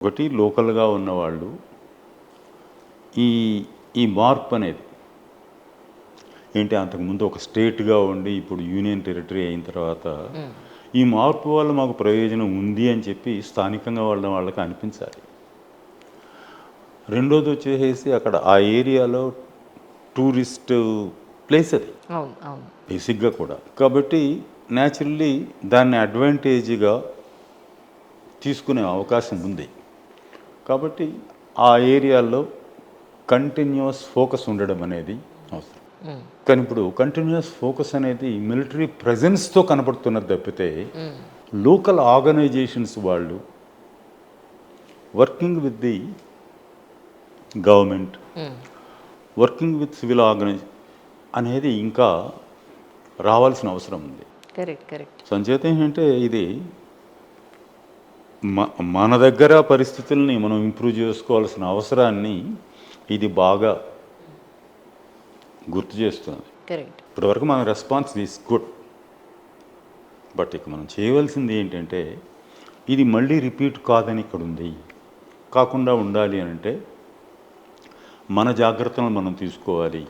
ఒకటి లోకల్‌గా ఉన్నవాళ్ళు ఈ ఈ మార్పు అనేది ఏంటి అంతకుముందు ఒక స్టేట్‌గా ఉండి ఇప్పుడు యూనియన్ టెరిటరీ అయిన తర్వాత ఈ మార్పు వల్ల మాకు ప్రయోజనం ఉంది అని చెప్పి స్థానికంగా వాళ్ళకి అనిపించాలి. రెండోది వచ్చేసేసి అక్కడ ఆ ఏరియాలో టూరిస్ట్ ప్లేస్ అది అవును. అవును. బేసిక్‌గా కూడా. కాబట్టి న్యాచురల్లీ దాన్ని అడ్వాంటేజ్‌గా తీసుకునే అవకాశం ఉంది. కాబట్టి ఆ ఏరియాలో కంటిన్యూస్ ఫోకస్ ఉండడం అనేది అవసరం. కానీ ఇప్పుడు కంటిన్యూస్ ఫోకస్ అనేది మిలిటరీ ప్రెజెన్స్తో కనపడుతున్నది తప్పితే లోకల్ ఆర్గనైజేషన్స్ వాళ్ళు working with the government, working with civil organise అనేది ఇంకా రావాల్సిన అవసరం ఉంది. కరెక్ట్. కరెక్ట్. సంచేత ఏంటంటే ఇది మన దగ్గర పరిస్థితుల్ని మనం ఇంప్రూవ్ చేసుకోవాల్సిన అవసరాన్ని ఇది బాగా గుర్తు చేస్తుంది. కరెక్ట్. ఇప్పటివరకు మన రెస్పాన్స్ ఈస్ గుడ్. బట్ ఇక మనం చేయవలసింది ఏంటంటే ఇది మళ్ళీ రిపీట్ కాదని ఇక్కడ ఉంది. కాకుండా ఉండాలి అని అంటే మన జాగ్రత్తలను మనం తీసుకోవాలి.